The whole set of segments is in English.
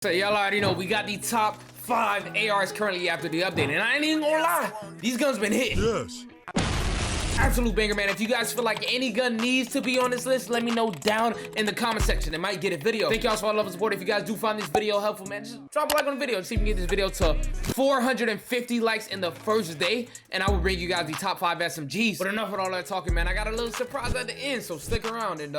So y'all already know we got the top 5 ARs currently after the update, and I ain't even gonna lie, these guns been hitting. Yes. Absolute banger, man. If you guys feel like any gun needs to be on this list, let me know down in the comment section. It might get a video. Thank y'all for all the love and support. If you guys do find this video helpful, man, just drop a like on the video and see if we can get this video to 450 likes in the first day, and I will bring you guys the top 5 SMGs. But enough with all that talking, man. I got a little surprise at the end, so stick around and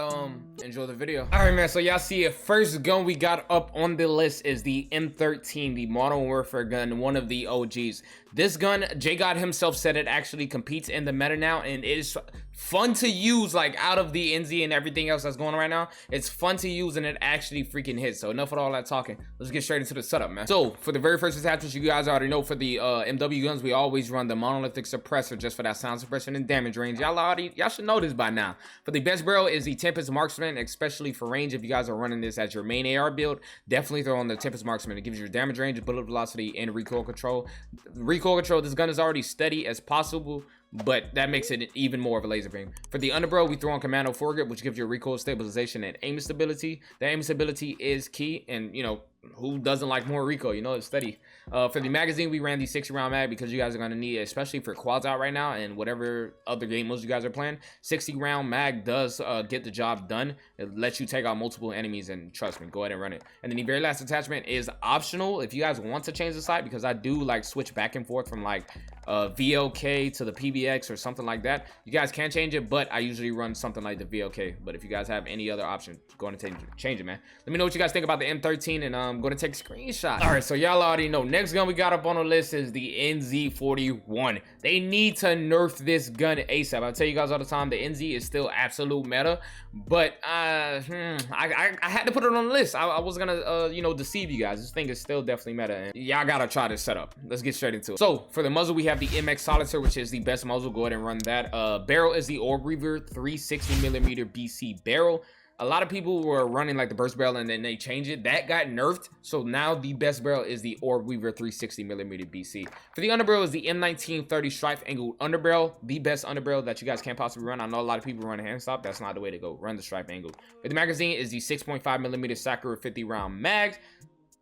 enjoy the video. All right, man. So y'all see it. First gun we got up on the list is the M13, the Modern Warfare gun, one of the OGs. This gun, jgod himself said it actually competes in the meta now, and it is fun to use. Like, out of the NZ and everything else that's going on right now, it's fun to use and it actually freaking hits. So enough with all that talking, let's get straight into the setup, man. So for the very first attachments, you guys already know, for the MW guns, we always run the monolithic suppressor just for that sound suppression and damage range. Y'all should know this by now. For the best barrel is the Tempest Marksman, especially for range. If you guys are running this as your main AR build, definitely throw on the Tempest Marksman. It gives you damage range, bullet velocity, and recoil control. This gun is already steady as possible, but that makes it even more of a laser beam. For the underbarrel, we throw on commando foregrip, which gives you recoil stabilization and aim stability. The aim stability is key, and you know, who doesn't like more recoil? You know, it's steady. For the magazine, we ran the 60 round mag because you guys are going to need it, especially for quads out right now and whatever other game modes you guys are playing. 60 round mag does get the job done. It lets you take out multiple enemies, and trust me, go ahead and run it. And then the very last attachment is optional if you guys want to change the sight, because I do like switch back and forth from like VLK to the PBX or something like that. You guys can change it, but I usually run something like the VLK. But if you guys have any other option, go ahead and change it, man. Let me know what you guys think about the M13, and I'm going to take a screenshot. All right, so y'all already know. Next gun we got up on the list is the NZ41. They need to nerf this gun ASAP. I tell you guys all the time, the NZ is still absolute meta, but I had to put it on the list. I was gonna you know, deceive you guys. This thing is still definitely meta, and y'all gotta try this setup. Let's get straight into it. So for the muzzle, we have the MX Solitaire, which is the best muzzle. Go ahead and run that. Barrel is the Orb Reaver 360mm BC barrel. A lot of people were running like the burst barrel and then they changed it. That got nerfed. So now the best barrel is the Orb Weaver 360mm BC. For the underbarrel is the M19 30 stripe angled underbarrel. The best underbarrel that you guys can't possibly run. I know a lot of people run a hand stop. That's not the way to go. Run the stripe angle. For the magazine is the 6.5mm Sakura 50 round mags.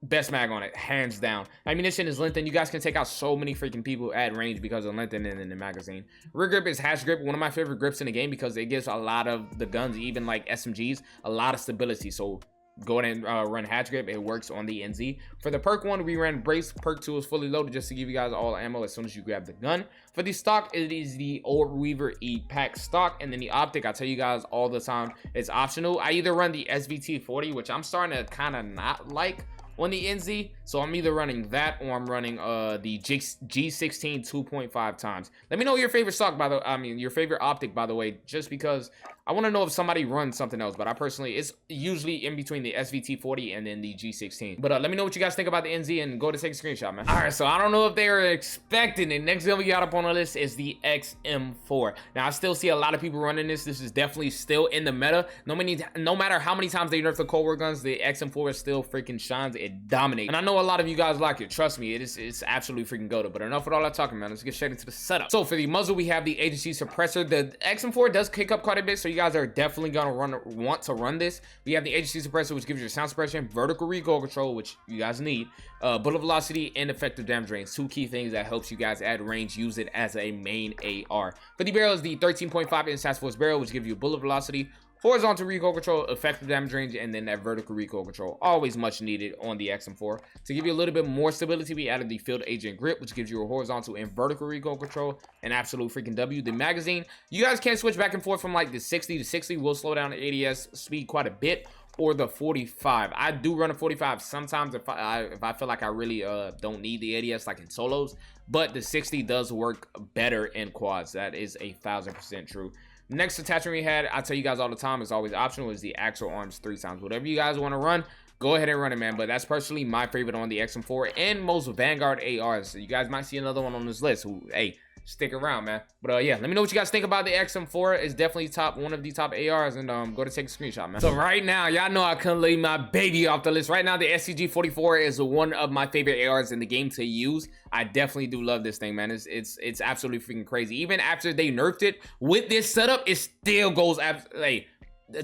Best mag on it, hands down. Ammunition is lengthened. You guys can take out so many freaking people at range because of lengthening in the magazine. Rear grip is hatch grip, one of my favorite grips in the game because it gives a lot of the guns, even like SMGs, a lot of stability. So go ahead and run hatch grip. It works on the NZ. For the perk one, we ran brace. Perk 2 is fully loaded just to give you guys all ammo as soon as you grab the gun. For the stock, it is the Orb Weaver E-Pack stock. And then the optic, I tell you guys all the time, it's optional. I either run the SVT40, which I'm starting to kind of not like on the NZ, so I'm either running that or I'm running the G16 2.5 times. Let me know your favorite stock, your favorite optic, by the way, just because I want to know if somebody runs something else. But I personally, it's usually in between the SVT40 and then the G16. But let me know what you guys think about the NZ and go to take a screenshot, man. All right, so I don't know if they were expecting it. Next gun we got up on the list is the XM4. Now I still see a lot of people running this. This is definitely still in the meta. No matter how many times they nerf the Cold War guns, the XM4 still freaking shines. It dominates. And I know a lot of you guys like it. Trust me, it's absolutely freaking goated. But enough with all that talking, man. Let's get straight into the setup. So for the muzzle, we have the agency suppressor. The XM4 does kick up quite a bit, so you guys are definitely gonna want to run this. We have the agency suppressor, which gives you sound suppression, vertical recoil control, which you guys need, bullet velocity, and effective damage range. 2 key things that helps you guys add range. Use it as a main AR. For the barrel is the 13.5-inch task force barrel, which gives you bullet velocity, horizontal recoil control, effective damage range, and then that vertical recoil control. Always much needed on the XM4. To give you a little bit more stability, we added the field agent grip, which gives you a horizontal and vertical recoil control. An absolute freaking W. The magazine, you guys can switch back and forth from like the 60 to 60. Will slow down the ADS speed quite a bit, or the 45. I do run a 45 sometimes if I feel like I really don't need the ADS like in solos, but the 60 does work better in quads. That is 1000% true. Next attachment we had, I tell you guys all the time, is always optional, is the axial arms 3 times. Whatever you guys want to run, go ahead and run it, man. But that's personally my favorite on the XM4 and most Vanguard ARs. So you guys might see another one on this list who, hey, stick around, man. But yeah, let me know what you guys think about the XM4. It's definitely one of the top ARs, and go to take a screenshot, man. So right now, y'all know I couldn't leave my baby off the list. Right now, the SG44 is one of my favorite ARs in the game to use. I definitely do love this thing, man. It's absolutely freaking crazy. Even after they nerfed it with this setup, it still goes absolutely.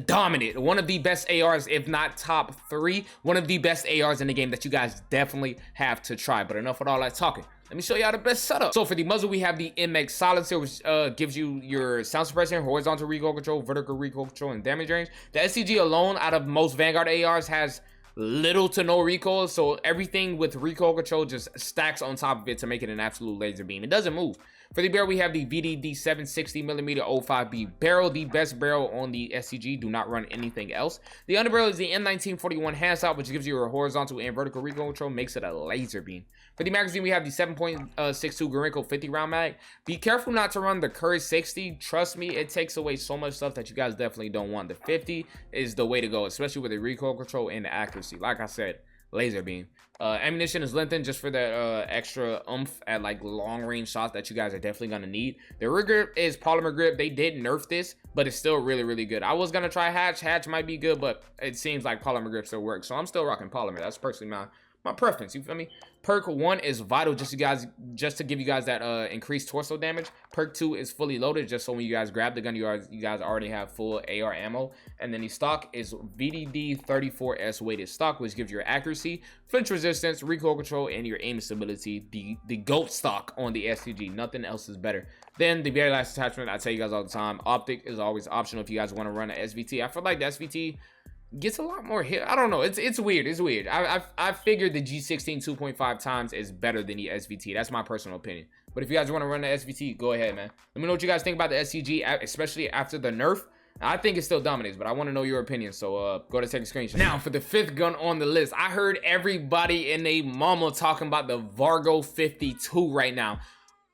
dominant, one of the best ARs, if not top 3, one of the best ARs in the game that you guys definitely have to try. But enough with all that talking, let me show y'all the best setup. So for the muzzle, we have the MX silencer, which gives you your sound suppression, horizontal recoil control, vertical recoil control, and damage range. The SCG alone, out of most Vanguard ARs, has little to no recoil, so everything with recoil control just stacks on top of it to make it an absolute laser beam. It doesn't move. For the barrel, we have the VDD 760mm 05B barrel, the best barrel on the SCG. Do not run anything else. The underbarrel is the M1341 hand stop, which gives you a horizontal and vertical recoil control, makes it a laser beam. For the magazine, we have the 7.62 Gorenko 50 round mag. Be careful not to run the Courage 60. Trust me, it takes away so much stuff that you guys definitely don't want. The 50 is the way to go, especially with the recoil control and the accuracy. Like I said, laser beam. Ammunition is lengthened just for that extra oomph at like long range shots that you guys are definitely gonna need. The rear grip is polymer grip. They did nerf this, but it's still really good. I was gonna try hatch. Hatch might be good, but it seems like polymer grip still works, so I'm still rocking polymer. That's personally my preference, you feel me? Perk 1 is vital just to give you guys that increased torso damage. Perk 2 is fully loaded, just so when you guys grab the gun, you guys already have full AR ammo. And then the stock is VDD 34S weighted stock, which gives you your accuracy, flinch resistance, recoil control, and your aim stability. The GOAT stock on the SCG. Nothing else is better. Then the very last attachment, I tell you guys all the time, optic is always optional if you guys want to run an SVT. I feel like the SVT gets a lot more hit. I don't know. It's weird. It's weird. I figured the G16 2.5 times is better than the SVT. That's my personal opinion. But if you guys want to run the SVT, go ahead, man. Let me know what you guys think about the SCG, especially after the nerf. I think it still dominates, but I want to know your opinion. So go to take a screenshot. Now for the 5th gun on the list, I heard everybody and they mama talking about the Vargo 52 right now.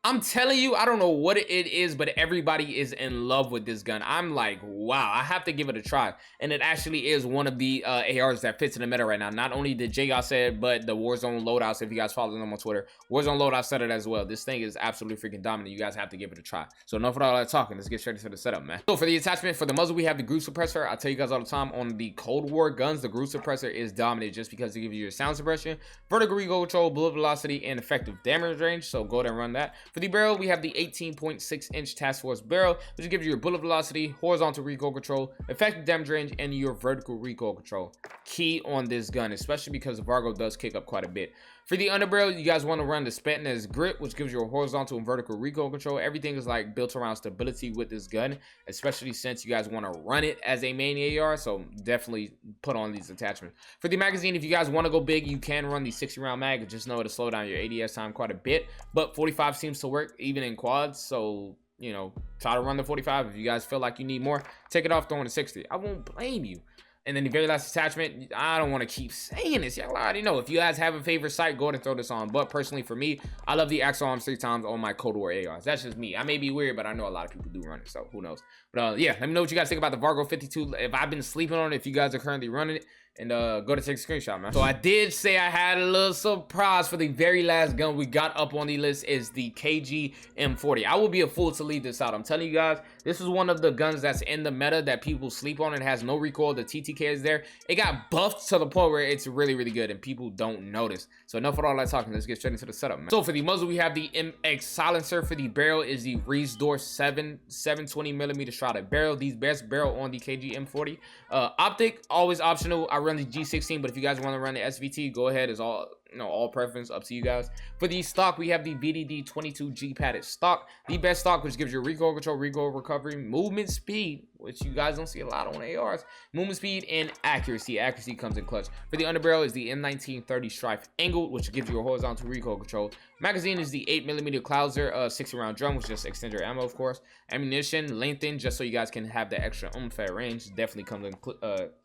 I'm telling you, I don't know what it is, but everybody is in love with this gun. I'm like, wow, I have to give it a try. And it actually is one of the ARs that fits in the meta right now. Not only did jgod say it, but the Warzone Loadouts, if you guys follow them on Twitter, Warzone Loadouts said it as well. This thing is absolutely freaking dominant. You guys have to give it a try. So enough with all that talking. Let's get straight into the setup, man. So for the attachment, for the muzzle, we have the groove suppressor. I tell you guys all the time, on the Cold War guns, the groove suppressor is dominant just because it gives you your sound suppression, vertical recoil control, bullet velocity, and effective damage range. So go ahead and run that. For the barrel, we have the 18.6-inch Task Force barrel, which gives you your bullet velocity, horizontal recoil control, effective damage range, and your vertical recoil control. Key on this gun, especially because Vargo does kick up quite a bit. For the underbarrel, you guys want to run the Spetnez grip, which gives you a horizontal and vertical recoil control. Everything is like built around stability with this gun, especially since you guys want to run it as a main AR. So definitely put on these attachments. For the magazine, if you guys want to go big, you can run the 60 round mag. Just know it'll slow down your ADS time quite a bit, but 45 seems to work even in quads. So, you know, try to run the 45. If you guys feel like you need more, take it off, throwing the 60. I won't blame you. And then the very last attachment, I don't want to keep saying this. Y'all already know. If you guys have a favorite sight, go ahead and throw this on. But personally, for me, I love the Axle Arms 3 times on my Cold War ARs. That's just me. I may be weird, but I know a lot of people do run it, so who knows. But yeah, let me know what you guys think about the Vargo 52. If I've been sleeping on it, if you guys are currently running it, and go to take a screenshot, man. So I did say I had a little surprise for the very last gun we got up on the list is the KG M40. I will be a fool to leave this out. I'm telling you guys, this is one of the guns that's in the meta that people sleep on. It has no recoil. The TTK is there. It got buffed to the point where it's really good and people don't notice. So enough with all that talking. Let's get straight into the setup, man. So for the muzzle, we have the MX silencer. For the barrel is the Reese Door 720mm shrouded barrel. The best barrel on the KG M40. Optic, always optional. I run the G16, but if you guys want to run the SVT, go ahead. It's all, you know, all preference, up to you guys. For the stock, we have the VDD 22G padded stock, the best stock, which gives you recoil control, recoil recovery, movement speed, which you guys don't see a lot on ARs, movement speed, and accuracy. Accuracy comes in clutch. For the underbarrel is the M1930 Strife angled, which gives you a horizontal recoil control. Magazine is the 8mm Clouser 60 round drum, which just extends your ammo, of course. Ammunition lengthened just so you guys can have the extra oomph at range. Definitely comes in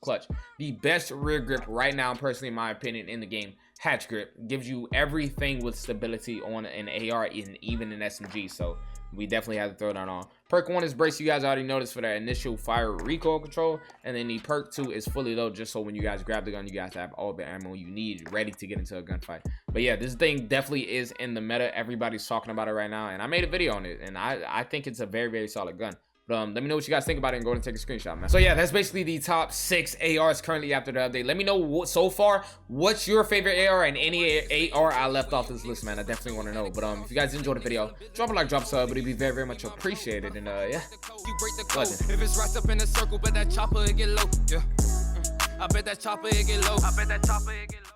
clutch. The best rear grip right now, personally, in my opinion, in the game, hatch grip. Gives you everything with stability on an AR and even an SMG. So we definitely have to throw that on. Perk 1 is brace. You guys already noticed for that initial fire recoil control. And then the perk 2 is fully loaded, just so when you guys grab the gun, you guys have all the ammo you need ready to get into a gunfight. But yeah, this thing definitely is in the meta. Everybody's talking about it right now, and I made a video on it, and I think it's a very solid gun. But let me know what you guys think about it and go ahead and take a screenshot, man. So yeah, that's basically the top 6 ARs currently after the update. Let me know what, so far, what's your favorite AR and any AR I left off this list, man. I definitely want to know. But if you guys enjoyed the video, drop a like, drop a sub. It'd be very, very much appreciated. And yeah, legend. If it's right up in the circle, but that chopper it get low. Yeah, I bet that chopper it get low. I bet that chopper it get low.